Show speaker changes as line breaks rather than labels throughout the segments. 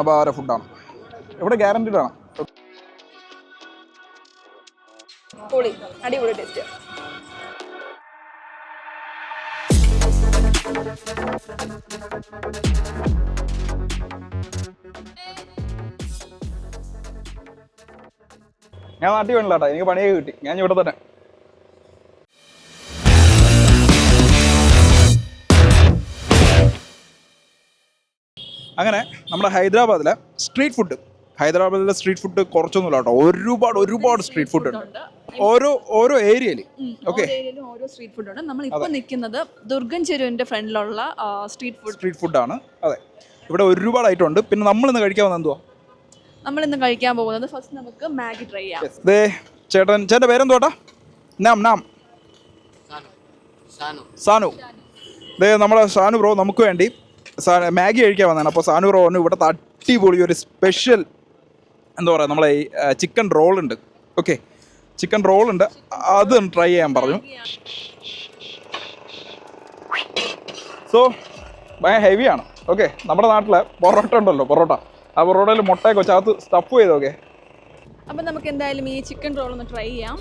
അപാര ഫുഡാണ്. ഇവിടെ ഗ്യാരണ്ടീഡ് ആണ്.
പൊളി, അടിപൊളി ടേസ്റ്റ്.
ഞാൻ നാട്ടിൽ വേണില്ല കേട്ടോ, എനിക്ക് പണിയൊക്കെ കിട്ടി. ഞാൻ ഇവിടെ തന്നെ. അങ്ങനെ നമ്മുടെ ഹൈദരാബാദിലെ സ്ട്രീറ്റ് ഫുഡ്, ഹൈദരാബാദിലെ സ്ട്രീറ്റ് ഫുഡ് കുറച്ചൊന്നുമില്ല കേട്ടോ, ഒരുപാട് സ്ട്രീറ്റ് ഫുഡ് ഉണ്ട് ഓരോ ഏരിയയിൽ. ഓക്കെ,
ഓരോ സ്ട്രീറ്റ് ഫുഡ് ഉണ്ട്. നമ്മൾ ഇപ്പോൾ നിൽക്കുന്നത് ദുർഗൻ ചെരുവിന്റെ ഫ്രണ്ടിലുള്ള സ്ട്രീറ്റ്
ഫുഡാണ്. അതെ, ഇവിടെ ഒരുപാട് ഐറ്റം ഉണ്ട്. പിന്നെ നമ്മളിന്ന് കഴിക്കാൻ വന്നത് എന്തുവാ?
നമ്മളിന്ന് കഴിക്കാൻ പോകുന്നത് ഫസ്റ്റ് നമുക്ക് മാഗി ട്രൈ ചെയ്യാം.
ചേട്ടൻ്റെ പേരെന്തോട്ടാ? നാം സാനു. നമ്മളെ സാനു ബ്രോ നമുക്ക് വേണ്ടി മാഗി കഴിക്കാൻ വന്നതാണ്. അപ്പോൾ സാനു ബ്രോ ഇവിടെ അടിപൊളി ഒരു സ്പെഷ്യൽ എന്താ പറയുക, നമ്മളെ ഈ ചിക്കൻ റോളുണ്ട്. ഓക്കെ, ചിക്കൻ റോളുണ്ട്, അത് ട്രൈ ചെയ്യാൻ പറഞ്ഞു. സോ ഭയങ്കര ഹെവിയാണ്. ഓക്കെ, നമ്മുടെ നാട്ടിലെ പൊറോട്ട ഉണ്ടല്ലോ, പൊറോട്ട, ആ പൊറോട്ടയിൽ മുട്ടയൊക്കെ വെച്ചകത്ത് സ്റ്റഫ് ചെയ്തൊക്കെ.
അപ്പം നമുക്ക് എന്തായാലും ഈ ചിക്കൻ റോൾ ഒന്ന് ട്രൈ ചെയ്യാം.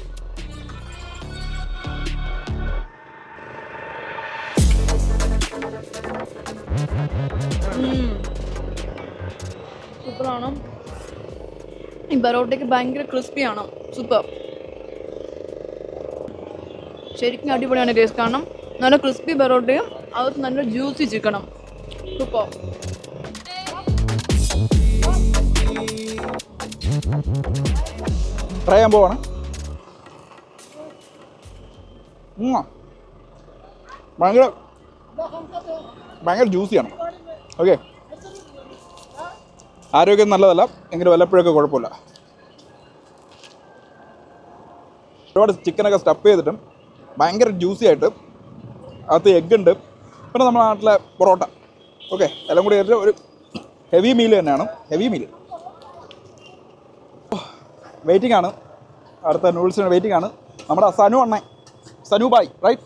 സൂപ്പറാണ്. ഈ ബറോട്ടയ്ക്ക് ഭയങ്കര ക്രിസ്പിയാണ്. സൂപ്പർ, ശരിക്കും അടിപൊളിയാണ് ടേസ്റ്റ്. കാരണം നല്ല ക്രിസ്പി ബറോട്ടയും അത് നല്ല ജ്യൂസി ചിക്കനും. സൂപ്പർ.
ട്രൈ ചെയ്യാൻ പോവാണ്. ഭയങ്കര ജ്യൂസിയാണ്. ഓക്കെ, ആരോഗ്യം നല്ലതല്ല എങ്കിലും വല്ലപ്പോഴൊക്കെ കുഴപ്പമില്ല. ഒരുപാട് ചിക്കനൊക്കെ സ്റ്റഫ് ചെയ്തിട്ടും ഭയങ്കര ജ്യൂസി ആയിട്ട്, അകത്ത് എഗ്ഗ് ഉണ്ട്, പിന്നെ നമ്മുടെ നാട്ടിലെ പൊറോട്ട. ഓക്കെ, എല്ലാം കൂടി ഒരു ഹെവി മീൽ തന്നെയാണ്. Heavy meal. വെയിറ്റിംഗ് ആണ്, അടുത്ത നൂഡിൽസിന് വെയിറ്റിംഗ് ആണ്. നമ്മുടെ സനു ബായ് റൈറ്റ്,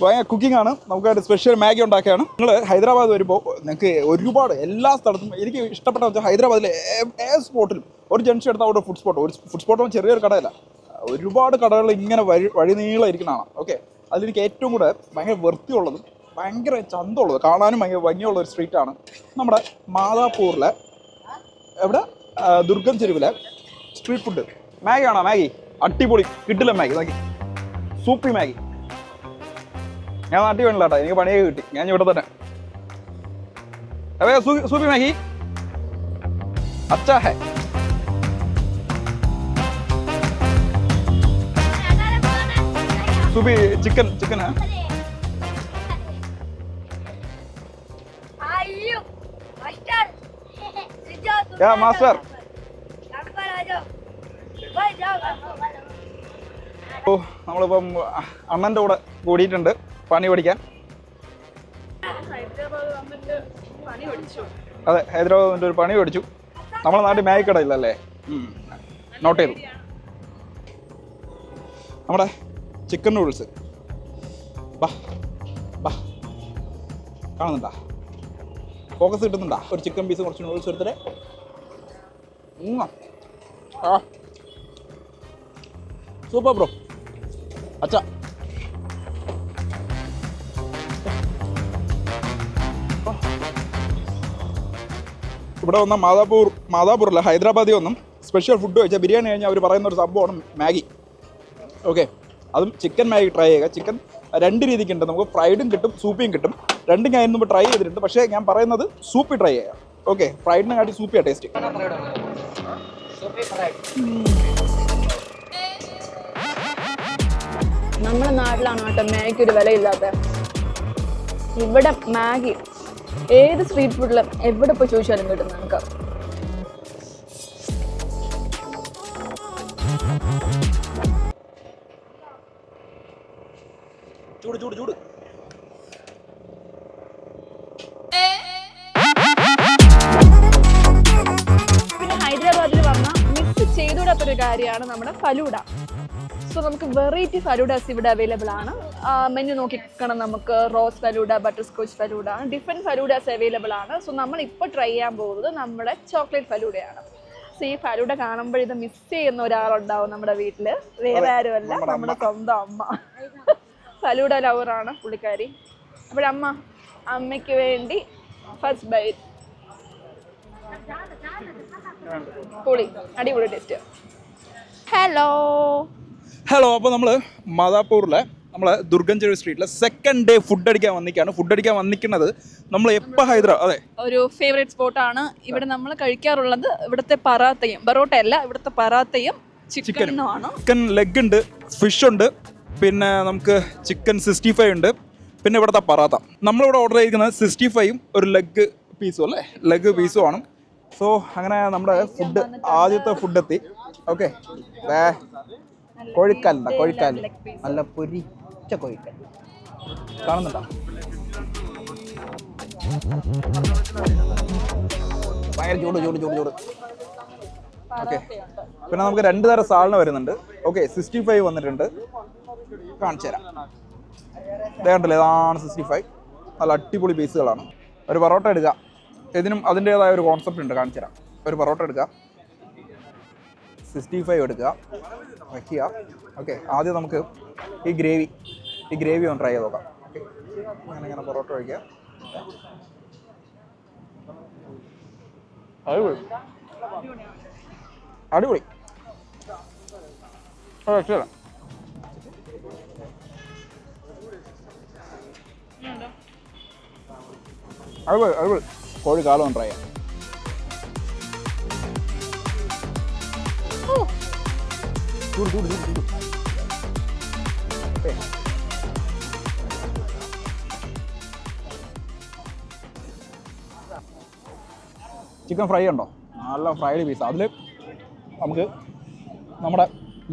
ഭയങ്കര കുക്കിംഗ് ആണ്. നമുക്കായിട്ട് സ്പെഷ്യൽ മാഗി ഉണ്ടാക്കുകയാണ്. നിങ്ങൾ ഹൈദരാബാദ് വരുമ്പോൾ നിങ്ങൾക്ക് ഒരുപാട് എല്ലാ സ്ഥലത്തും എനിക്ക് ഇഷ്ടപ്പെട്ട വെച്ചാൽ ഹൈദരാബാദിലെ സ്പോട്ടിലും ഒരു ജംഗ്ഷൻ എടുത്താൽ അവിടെ ഫുഡ് സ്പോട്ട് ചെറിയൊരു കടയല്ല, ഒരുപാട് കടകൾ ഇങ്ങനെ വഴി നീളം ഇരിക്കുന്നതാണ്. ഓക്കെ, അതിലെനിക്ക് ഏറ്റവും കൂടെ ഭയങ്കര വൃത്തിയുള്ളതും ഭയങ്കര ചന്തമുള്ളതും കാണാനും ഭയങ്കര ഭംഗിയുള്ള ഒരു സ്ട്രീറ്റാണ് നമ്മുടെ മാതാപൂരിലെ എവിടെ ദുർഗം ചെരുവിലെ സ്ട്രീറ്റ് ഫുഡ്. മാഗി ആണോ? മാഗി അടിപൊളി കിട്ടില്ല മാഗി, നോക്കി സൂപ്പി മാഗി. ഞാൻ നാട്ടിൽ വേണില്ല കേട്ടോ, എനിക്ക് പണിയൊക്കെ കിട്ടി. ഞാൻ ഇവിടെ തന്നെ. അതെ, സൂപ്പി മാഗി അച്ഛാ ഹേ. സൂപ്പി ചിക്കൻ है क्या मास्टर? ഓ, നമ്മളിപ്പം അണ്ണൻ്റെ കൂടെ കൂടിയിട്ടുണ്ട് പണി പഠിക്കാൻ. അതെ, ഹൈദരാബാദ് വന്നിട്ട് ഒരു പണി പഠിച്ചു. നമ്മളെ നാട്ടിൽ മാഗി കട ഇല്ലല്ലേ? നോട്ട് ചെയ്തു. നമ്മുടെ ചിക്കൻ നൂഡിൽസ് കാണുന്നുണ്ടാ? ഫോക്കസ് കിട്ടുന്നുണ്ടാ? ഒരു ചിക്കൻ പീസ് കുറച്ച് നൂഡിൽസ് എടുത്തിട്ട് സൂപ്പർ ബ്രോ. അച്ഛാ, ഇവിടെ വന്ന മാതാപൂരല്ല, ഹൈദരാബാദിൽ വന്നും സ്പെഷ്യൽ ഫുഡ് കഴിച്ചാൽ ബിരിയാണി കഴിഞ്ഞാൽ അവർ പറയുന്ന ഒരു സംഭവമാണ് മാഗി. ഓക്കെ, അതും ചിക്കൻ മാഗി ട്രൈ ചെയ്യുക. ചിക്കൻ രണ്ട് രീതിക്കുണ്ട്, നമുക്ക് ഫ്രൈഡും കിട്ടും സൂപ്പിയും കിട്ടും. രണ്ടും ഞാൻ മുമ്പ് ട്രൈ ചെയ്തിട്ടുണ്ട്, പക്ഷേ ഞാൻ പറയുന്നത് സൂപ്പി ട്രൈ ചെയ്യുക. ഓക്കെ, ഫ്രൈഡിനെ കാട്ടി സൂപ്പിയാണ് ടേസ്റ്റ്.
നമ്മുടെ നാട്ടിലാണ് കേട്ടോ മാഗിക്ക് ഒരു വിലയില്ലാത്ത. ഇവിടെ മാഗി ഏത് സ്ട്രീറ്റ് ഫുഡിലും എവിടെ പോയി ചോദിച്ചാലും കിട്ടും നമുക്ക്.
ചൂട് ചൂട് ചൂട്.
പിന്നെ ഹൈദരാബാദിൽ വന്ന മിക്സ് ചെയ്തുകൂടാത്തൊരു കാര്യമാണ് നമ്മുടെ ഫലൂഡ. സോ നമുക്ക് വെറൈറ്റി ഫലൂഡാസ് ഇവിടെ അവൈലബിൾ ആണ്. മെനു നോക്കിക്കണം നമുക്ക്. Rose falooda, butterscotch falooda, different faloodas available ആണ്. സോ നമ്മളിപ്പോൾ ട്രൈ ചെയ്യാൻ പോകുന്നത് നമ്മുടെ ചോക്ലേറ്റ് ഫലൂഡയാണ്. സോ ഈ ഫലൂഡ കാണുമ്പോൾ ഇത് മിസ് ചെയ്യുന്ന ഒരാളുണ്ടാവും നമ്മുടെ വീട്ടിൽ. വേറെ ആരുമല്ല, നമ്മുടെ സ്വന്തം അമ്മ. ഫലൂഡ ലവറാണ് പുള്ളിക്കാരി. അമ്മയ്ക്ക് വേണ്ടി ഫസ്റ്റ് ബൈറ്റ്. പൊളി, അടിപൊളി ടേസ്റ്റ്.
ഹലോ, അപ്പോൾ നമ്മൾ മാതാപൂരിലെ നമ്മളെ ദുർഗഞ്ചേരി സ്ട്രീറ്റിലെ സെക്കൻഡ് ഡേ ഫുഡ് അടിക്കാൻ വന്നിക്കുന്നത് നമ്മൾ എപ്പോൾ അതെ
ഒരു ഫേവറേറ്റ് സ്പോട്ടാണ്. ഇവിടെ നമ്മൾ കഴിക്കാറുള്ളത് ഇവിടുത്തെ ബറോട്ട അല്ല, ഇവിടുത്തെ പറാത്തയും ചിക്കനുമാണ്.
ചിക്കൻ ലെഗ് ഉണ്ട്, ഫിഷ് ഉണ്ട്, പിന്നെ നമുക്ക് ചിക്കൻ 65 ഉണ്ട്, പിന്നെ ഇവിടുത്തെ പറാത്ത. നമ്മളിവിടെ ഓർഡർ ചെയ്തിരിക്കുന്നത് 65ഉം ഒരു ലെഗ് പീസും അല്ലേ, ലെഗ് പീസും ആണ്. സോ അങ്ങനെ നമ്മുടെ ഫുഡ്, ആദ്യത്തെ ഫുഡ് എത്തി. ഓക്കെ, കോഴിക്കാലുണ്ട, കോഴിക്കാല് നല്ല പൊരിച്ച കോഴിക്കാൽ കാണുന്നുണ്ടോ? ഭയങ്കര ചൂട്. ഓക്കെ, പിന്നെ നമുക്ക് 2 തരം സാലഡ് വരുന്നുണ്ട്. ഓക്കെ, 65 വന്നിട്ടുണ്ട്, കാണിച്ചു തരാം. ഇതേണ്ടല്ലേ, ഇതാണ് 65. നല്ല അടിപൊളി പീസുകളാണ്. ഒരു പൊറോട്ട എടുക്കുക, ഇതിനും അതിൻ്റേതായ ഒരു കോൺസെപ്റ്റ് ഉണ്ട്, കാണിച്ചു തരാം. ഒരു പൊറോട്ട എടുക്കുക, 65 എടുക്കുക, വയ്ക്കുക. ഓക്കെ, ആദ്യം നമുക്ക് ഈ ഗ്രേവി ഒന്ന് ട്രൈ ചെയ്ത് നോക്കാം. ഓക്കെ, അങ്ങനെ പൊറോട്ട കഴിക്കുക. അടിപൊളി. അടിപൊളി. കോഴി കാലം ട്രൈ ചെയ്യാം. ചൂട്. ചിക്കൻ ഫ്രൈ ഉണ്ടോ? നല്ല ഫ്രൈഡ് പീസ്. അതിൽ നമുക്ക് നമ്മുടെ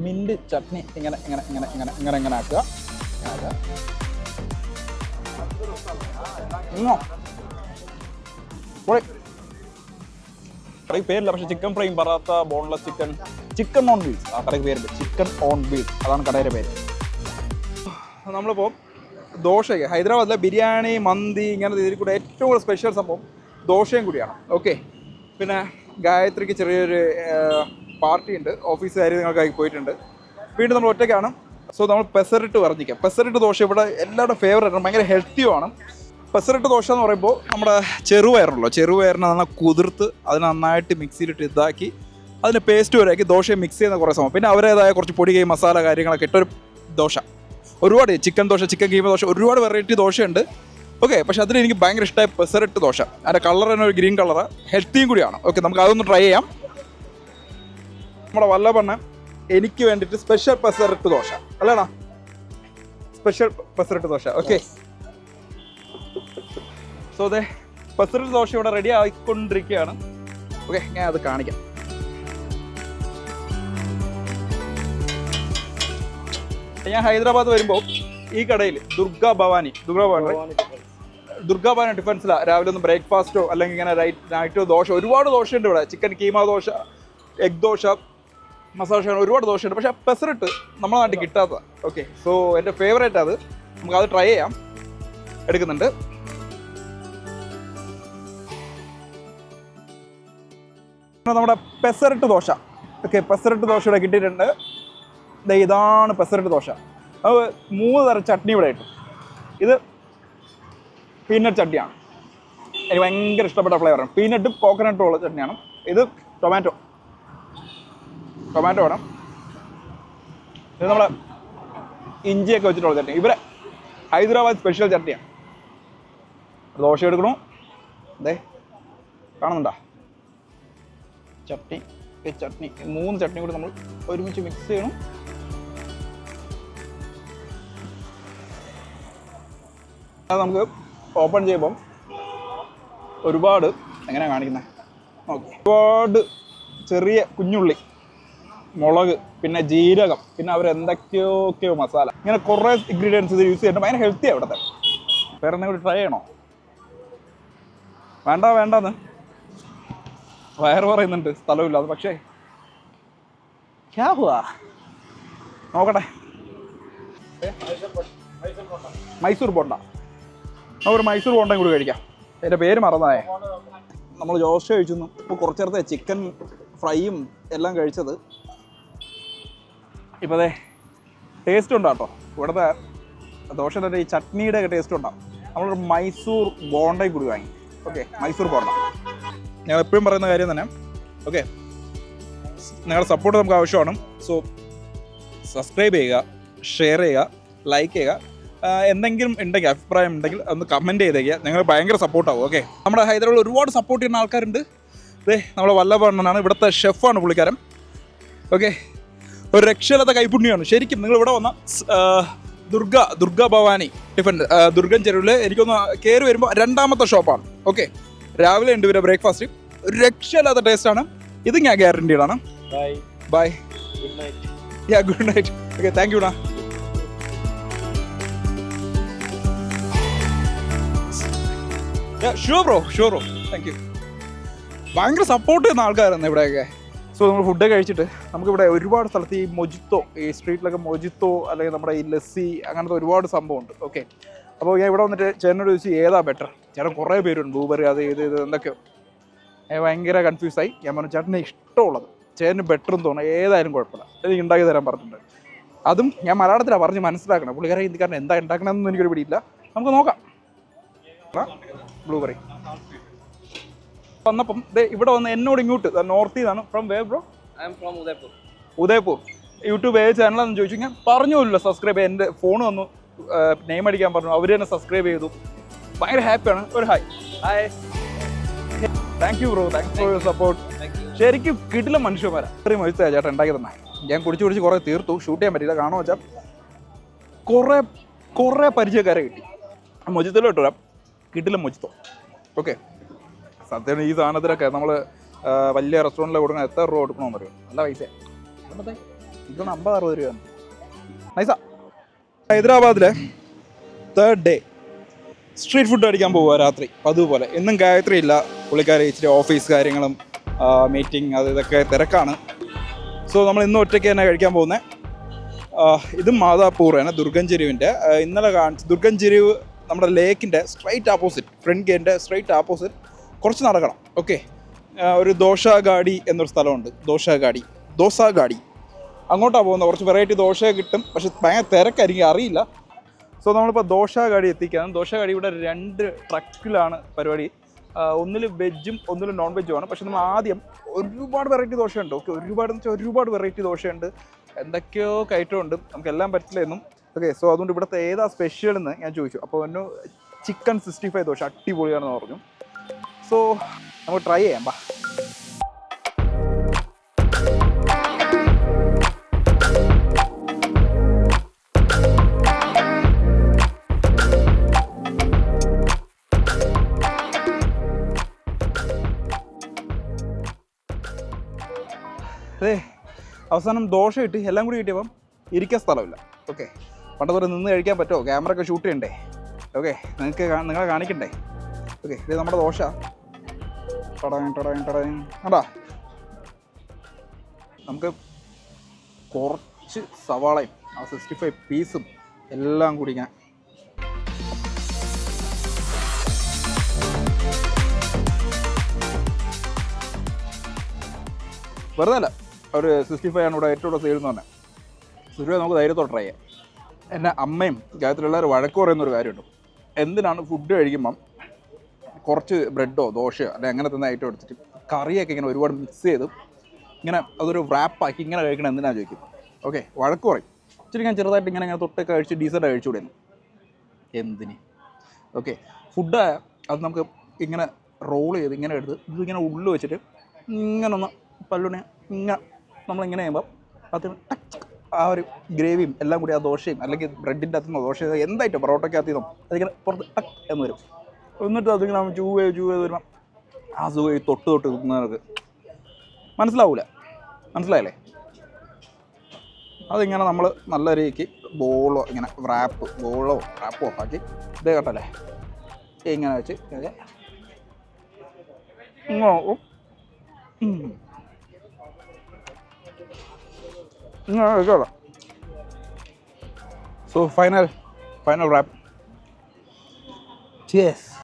മിൻറ്റ് ചട്നി ഇങ്ങനെ ആക്കുക. ഫ്രൈ പേരില്ല, പക്ഷേ ചിക്കൻ ഫ്രൈയും paratha, boneless chicken on wheels, ആ കടയ്ക്ക് പേരുണ്ട്, ചിക്കൻ ഓൺ വീൽസ്, അതാണ് കടയുടെ പേര്. നമ്മളിപ്പോൾ ദോശയ്ക്ക് ഹൈദരാബാദിലെ ബിരിയാണി, മന്തി ഇങ്ങനത്തെ ഇതിൽ കൂടെ ഏറ്റവും കൂടുതൽ സ്പെഷ്യൽ സംഭവം ദോശയും കൂടിയാണ്. ഓക്കെ, പിന്നെ ഗായത്രിക്ക് ചെറിയൊരു പാർട്ടി ഉണ്ട്, ഓഫീസുകാർ നിങ്ങൾക്കായി പോയിട്ടുണ്ട്. വീണ്ടും നമ്മൾ ഒറ്റയ്ക്കാണ്. സോ നമ്മൾ പെസറിട്ട് പറഞ്ഞിരിക്കാം. പെസറിട്ട് ദോശ ഇവിടെ എല്ലാവരുടെ ഫേവറേറ്റാണ്, ഭയങ്കര ഹെൽത്തിയുമാണ്. പെസറിട്ട് ദോശ എന്ന് പറയുമ്പോൾ നമ്മുടെ ചെറുപയറിനെ നന്നായി കുതിർത്ത് അത് നന്നായിട്ട് മിക്സിയിലിട്ട് ഇതാക്കി അതിന് പേസ്റ്റ് വരെയാക്കി ദോശയെ മിക്സ് ചെയ്യുന്ന കുറേ സമയം. പിന്നെ അവരേതായ കുറച്ച് പൊടി മസാല കാര്യങ്ങളൊക്കെ ഇട്ടൊരു ദോശ. ഒരുപാട് ചിക്കൻ ദോശ, ചിക്കൻ കീമ ദോശ, ഒരുപാട് വെറൈറ്റി ദോശയുണ്ട്. ഓക്കെ, പക്ഷേ അതിൽ എനിക്ക് ഭയങ്കര ഇഷ്ടമായ പെസറിട്ട് ദോശ. അതിൻ്റെ കളർ തന്നെ ഒരു ഗ്രീൻ കളറ്, ഹെൽത്തിയും കൂടിയാണ്. ഓക്കെ, നമുക്ക് അതൊന്ന് ട്രൈ ചെയ്യാം. നമ്മുടെ വല്ലഭണ്ണ എനിക്ക് വേണ്ടിയിട്ട് സ്പെഷ്യൽ പെസറിട്ട് ദോശ അല്ലേടാ, സ്പെഷ്യൽ പെസറിട്ട് ദോശ. ഓക്കെ, സോ അതെ പെസറിട്ട് ദോശ ഇവിടെ റെഡി ആയിക്കൊണ്ടിരിക്കുകയാണ്. ഓക്കെ, ഞാൻ അത് കാണിക്കാം. ഞാൻ ഹൈദരാബാദ് വരുമ്പോൾ ഈ കടയിൽ ദുർഗാ ഭവാനി ഡിഫൻസിലാണ് രാവിലെ ഒന്ന് ബ്രേക്ക്ഫാസ്റ്റോ അല്ലെങ്കിൽ ഇങ്ങനെ നൈറ്റോ ദോശ, ഒരുപാട് ദോശയുണ്ട് ഇവിടെ. ചിക്കൻ കീമ ദോശ, എഗ് ദോശ, മസാല ദോശ, ഒരുപാട് ദോശയുണ്ട്. പക്ഷേ പെസറിട്ട് നമ്മുടെ നാട്ടിൽ കിട്ടാത്ത. ഓക്കെ, സോ എൻ്റെ ഫേവറേറ്റ് അത്, നമുക്കത് ട്രൈ ചെയ്യാം. എടുക്കുന്നുണ്ട്. നമ്മുടെ പെസറിട്ട് ദോശ. ഓക്കെ, പെസറിട്ട് ദോശ ഇവിടെ കിട്ടിയിട്ടുണ്ട്. ഇതാണ് പെസറിട്ട് ദോശ. അത് 3 തരം ചട്നി ഇവിടെ കിട്ടും. ഇത് പീനട്ട് ചട്നിയാണ്, എനിക്ക് ഭയങ്കര ഇഷ്ടപ്പെട്ട ഫ്ലേവറാണ്. പീനട്ടും കോക്കനട്ടും ഉള്ള ചട്നിയാണ്. ഇത് ടൊമാറ്റോ വേണം. ഇത് നമ്മളെ ഇഞ്ചിയൊക്കെ വെച്ചിട്ടുള്ള ചട്നി. ഇവരെ ഹൈദരാബാദ് സ്പെഷ്യൽ ചട്നിയാണ്. ദോശ എടുക്കണു, അതെ കാണുന്നുണ്ടോ? ചട്നി 3 ചട്നി കൂടി നമ്മൾ ഒരുമിച്ച് മിക്സ് ചെയ്യണം. അത് നമുക്ക് ഓപ്പൺ ചെയ്യുമ്പം ഒരുപാട് എങ്ങനെയാണ് കാണിക്കുന്നത്? ഓക്കെ, ഒരുപാട് ചെറിയ കുഞ്ഞുള്ളി, മുളക്, പിന്നെ ജീരകം, പിന്നെ അവരെന്തൊക്കെയോ മസാല, ഇങ്ങനെ കുറേ ഇൻഗ്രീഡിയൻസ് ഇത് യൂസ് ചെയ്യുന്നുണ്ട്. ഭയങ്കര ഹെൽത്തിയാണ് ഇവിടുത്തെ. വേറെ എന്തെങ്കിലും ട്രൈ ചെയ്യണോ? വേണ്ടെന്ന് വയറ് പറയുന്നുണ്ട്, സ്ഥലമില്ലാതെ. പക്ഷേ നോക്കട്ടെ. മൈസൂർ ബോണ്ട. ഒരു മൈസൂർ ബോണ്ടയും കൂടി കഴിക്കാം. അതിൻ്റെ പേര് മറന്നായേ. നമ്മൾ ദോശ കഴിച്ചു. ഇപ്പോൾ കുറച്ച് നേരത്തെ ചിക്കൻ ഫ്രൈയും എല്ലാം കഴിച്ചത്. ഇപ്പോൾ അതെ ടേസ്റ്റ് ഉണ്ടാ കേട്ടോ. ഇവിടുത്തെ ദോശയുടെ ഈ ചട്നിയുടെ ഒക്കെ ടേസ്റ്റ് ഉണ്ടാവും. നമ്മളൊരു മൈസൂർ ബോണ്ടയും കൂടി വാങ്ങി. ഓക്കെ, മൈസൂർ ബോണ്ട. ഞാൻ എപ്പോഴും പറയുന്ന കാര്യം തന്നെ. ഓക്കെ, നിങ്ങളുടെ സപ്പോർട്ട് നമുക്ക് ആവശ്യമാണ്. സോ സബ്സ്ക്രൈബ് ചെയ്യുക, ഷെയർ ചെയ്യുക, ലൈക്ക് ചെയ്യുക. എന്തെങ്കിലും ഉണ്ടെങ്കിൽ, അഭിപ്രായം ഉണ്ടെങ്കിൽ ഒന്ന് കമൻറ്റ് ചെയ്തേക്കുക. നിങ്ങൾ ഭയങ്കര സപ്പോർട്ടാവും. ഓക്കെ, നമ്മുടെ ഹൈദരാബാദിൽ ഒരുപാട് സപ്പോർട്ട് ചെയ്യുന്ന ആൾക്കാരുണ്ട്. ഇതേ നമ്മളെ വല്ലഭണ്ണനാണ്, ഇവിടുത്തെ ഷെഫാണ് പുള്ളിക്കാരൻ. ഓക്കെ, ഒരു രക്ഷയില്ലാത്ത കൈപ്പുണ്യമാണ് ശരിക്കും. നിങ്ങൾ ഇവിടെ വന്ന ദുർഗ ഭവാനി ടിഫൻ, ദുർഗൻ ചെരുവിൽ എനിക്കൊന്ന് കയറി വരുമ്പോൾ രണ്ടാമത്തെ ഷോപ്പാണ്. ഓക്കെ, രാവിലെ ഉണ്ട് ഇവരെ ബ്രേക്ക്ഫാസ്റ്റ്. ഒരു രക്ഷയില്ലാത്ത ടേസ്റ്റാണ്. ഇത് ഞാൻ ഗ്യാരണ്ടീഡാണ്. Bye, good night. Yeah, good night. Okay, thank you. Sure bro, thank you. ഭയങ്കര സപ്പോർട്ട് ചെയ്യുന്ന ആൾക്കാരാണ് ഇവിടെയൊക്കെ. സോ നമ്മൾ ഫുഡ് കഴിച്ചിട്ട് നമുക്കിവിടെ ഒരുപാട് സ്ഥലത്ത് ഈ മൊജിത്തോ, ഈ സ്ട്രീറ്റിലൊക്കെ മൊജിത്തോ അല്ലെങ്കിൽ നമ്മുടെ ഈ ലസ്സി അങ്ങനത്തെ ഒരുപാട് സംഭവമുണ്ട്. ഓക്കെ, അപ്പോൾ ഞാൻ ഇവിടെ വന്നിട്ട് ചേട്ടനോട് ചോദിച്ചു ഏതാ ബെറ്റർ. ചേട്ടൻ കുറേ പേരുണ്ട്, ബ്ലൂബെറി അത് ഇത് എന്തൊക്കെയോ. ഞാൻ ഭയങ്കര കൺഫ്യൂസായി. ഞാൻ പറഞ്ഞു ചേട്ടനെ ഇഷ്ടമുള്ളത്, ചേട്ടന് ബെറ്റർ എന്ന് തോന്നുന്നു, ഏതായാലും കുഴപ്പമില്ല, എനിക്ക് ഉണ്ടാക്കി തരാൻ പറഞ്ഞിട്ടുണ്ട്. അതും ഞാൻ മലയാളത്തിലാണ് പറഞ്ഞ് മനസ്സിലാക്കണം. പുള്ളിക്കാരൻ ഹിന്ദിക്കാരൻ എന്താ ഉണ്ടാക്കണമെന്നൊന്നും എനിക്കൊരു പിടിയില്ല. നമുക്ക് നോക്കാം. ബ്ലൂബെറി വന്നപ്പം ഇവിടെ വന്ന് എന്നോട് ഇങ്ങോട്ട് നോർത്ത് നിന്നാണ്. From where bro?
I am from Udaipur.
Udaipur. YouTube ഏത് ചാനലാണെന്ന് ചോദിച്ചു. ഞാൻ പറഞ്ഞില്ല സബ്സ്ക്രൈബ് ചെയ്യാൻ. എൻ്റെ ഫോൺ വന്നു, നെയിം അടിക്കാൻ പറഞ്ഞു. അവർ തന്നെ സബ്സ്ക്രൈബ് ചെയ്തു. ഭയങ്കര ഹാപ്പിയാണ്. ഒരു hi. Thank you bro, thanks for your support. ശരിക്കും കിടിലം മനുഷ്യന്മാരാണ്. ഇത്രയും മൊജിത്തോ ചേട്ടൻ ഉണ്ടാക്കി തന്നെ. ഞാൻ കുടിച്ച് കുറേ തീർത്തു. ഷൂട്ട് ചെയ്യാൻ പറ്റില്ല. കാണുമോ വെച്ചാൽ കുറേ പരിചയക്കാരെ കിട്ടി. മൊജിത്തോలో ഇട്ടുവരാം. കിടിലം മൊജിത്തോ. ഓക്കെ, സത്യം ഈ സാധനത്തിലൊക്കെ നമ്മൾ വലിയ റെസ്റ്റോറൻറ്റിൽ കൊടുക്കണം. എത്ര രൂപ കൊടുക്കണമെന്ന് അറിയാം. നല്ല പൈസ. ഇതൊന്ന് 50-60 രൂപയാണ്. നൈസാ. ഹൈദരാബാദിലെ 3rd ഡേ സ്ട്രീറ്റ് ഫുഡ് അടിക്കാൻ പോവുക രാത്രി. അതുപോലെ എന്നും ഗായത്രി ഇല്ല. പുള്ളിക്കാർ ഇച്ചിരി ഓഫീസ് കാര്യങ്ങളും മീറ്റിംഗ് അത് ഇതൊക്കെ തിരക്കാണ്. സോ നമ്മൾ ഇന്ന് ഒറ്റയ്ക്ക് തന്നെ കഴിക്കാൻ പോകുന്നത്. ഇത് മാതാപൂറാണ്, ദുർഗൻ ചെരുവിൻ്റെ. ഇന്നലെ ദുർഗൻ ചെരുവ് നമ്മുടെ ലേക്കിൻ്റെ സ്ട്രൈറ്റ് ആപ്പോസിറ്റ്, ഫ്രണ്ട് ഗേറ്റിൻ്റെ സ്ട്രൈറ്റ് ആപ്പോസിറ്റ് കുറച്ച് നടക്കണം. ഓക്കെ, ഒരു ദോശാഗാഡി എന്നൊരു സ്ഥലമുണ്ട്. ദോശാഗാഡി അങ്ങോട്ടാണ് പോകുന്നത്. കുറച്ച് വെറൈറ്റി ദോശ കിട്ടും, പക്ഷെ ഭയങ്കര തിരക്കായിരിക്കും, അറിയില്ല. സോ നമ്മളിപ്പോൾ ദോശാഗാഡി എത്തിക്കുകയാണ്. ദോശാഗാഡി ഇവിടെ 2 ട്രക്കിലാണ് പരിപാടി. ഒന്നിൽ വെജും ഒന്നിൽ നോൺ വെജുമാണ്. പക്ഷെ നമ്മൾ ആദ്യം ഒരുപാട് വെറൈറ്റി ദോശയുണ്ട്. ഓക്കെ, ഒരുപാട് വെറൈറ്റി ദോശയുണ്ട്. എന്തൊക്കെയോ കയറ്റമുണ്ട്, നമുക്കെല്ലാം പറ്റില്ല എന്നും. ഓക്കെ, സോ അതുകൊണ്ട് ഇവിടുത്തെ ഏതാ സ്പെഷ്യൽ എന്ന് ഞാൻ ചോദിച്ചു. അപ്പോൾ എന്നെ ചിക്കൻ 65 ദോശ അടിപൊളിയാണെന്ന് പറഞ്ഞു. സോ നമുക്ക് ട്രൈ ചെയ്യാം. ബാ. അതെ, അവസാനം ദോശ കിട്ടി. എല്ലാം കൂടി കിട്ടിയപ്പം ഇരിക്കാൻ സ്ഥലമില്ല. ഓക്കെ, പണ്ടത്തോടെ നിന്ന് കഴിക്കാൻ പറ്റുമോ? ക്യാമറ ഒക്കെ ഷൂട്ട് ചെയ്യണ്ടേ? ഓക്കെ, നിങ്ങളെ കാണിക്കണ്ടേ? ഓക്കെ, ഇത് നമ്മുടെ ദോശ. കണ്ടാ, നമുക്ക് കുറച്ച് സവാളയും ആ 65 പീസും എല്ലാം കൂടി ഇങ്ങനെ വെറുതെ അല്ല. ഒരു 65 ആണ് ഇവിടെ ഏറ്റവും കൂടുതൽ സെയിൽ എന്ന് പറഞ്ഞാൽ. സുരുവ നമുക്ക് ധൈര്യത്തോടെ ട്രൈ ചെയ്യാം. എന്നെ അമ്മയും ഗായത്രിയുള്ളവർ വഴക്ക് പറയുന്നൊരു കാര്യമുണ്ട്. എന്തിനാണ് ഫുഡ് കഴിക്കുമ്പം കുറച്ച് ബ്രെഡോ ദോശയോ അല്ലെങ്കിൽ അങ്ങനെ തന്നെ ഐറ്റം എടുത്തിട്ട് കറിയൊക്കെ ഇങ്ങനെ ഒരുപാട് മിക്സ് ചെയ്ത് ഇങ്ങനെ അതൊരു റാപ്പാക്കി ഇങ്ങനെ കഴിക്കണം എന്തിനാണ് ചോദിക്കും. ഓക്കെ, വഴക്ക് പറയും. ഇച്ചിരി ഞാൻ ചെറുതായിട്ട് ഇങ്ങനെ തൊട്ടൊക്കെ കഴിച്ച് ഡീസൻ്റ് കഴിച്ചുകൂടെയെന്ന്. എന്തിന്? ഓക്കെ, ഫുഡ് അത് നമുക്ക് ഇങ്ങനെ റോൾ ചെയ്ത് ഇങ്ങനെ എടുത്ത് ഇതിങ്ങനെ ഉള്ളിൽ വെച്ചിട്ട് ഇങ്ങനെ ഒന്ന് പല്ലുണി ഇങ്ങനെ നമ്മളിങ്ങനെ ചെയ്യുമ്പോൾ അതിന് ആ ഒരു ഗ്രേവിയും എല്ലാം കൂടി ആ ദോശയും അല്ലെങ്കിൽ ബ്രെഡിൻ്റെ അകത്തുനിന്നോ ദോശ എന്തായിട്ടും പൊറോട്ടയ്ക്കകത്തുനിന്നോ അതിങ്ങനെ പുറത്ത് ടക്ക് എന്ന് വരും. എന്നിട്ട് അതിങ്ങനെ ചൂവ് ചെയ്ത് വരുമ്പോൾ ആ സുഖം തൊട്ട് നിൽക്കുന്നവർക്ക് മനസ്സിലാവില്ല. മനസ്സിലായില്ലേ? അതിങ്ങനെ നമ്മൾ നല്ല രീതിക്ക് ബോളോ ഇങ്ങനെ ബോളോ റാപ്പോ ആക്കി ഇതേ കേട്ടല്ലേ ഇങ്ങനെ വെച്ച് so final final rap.
Cheers.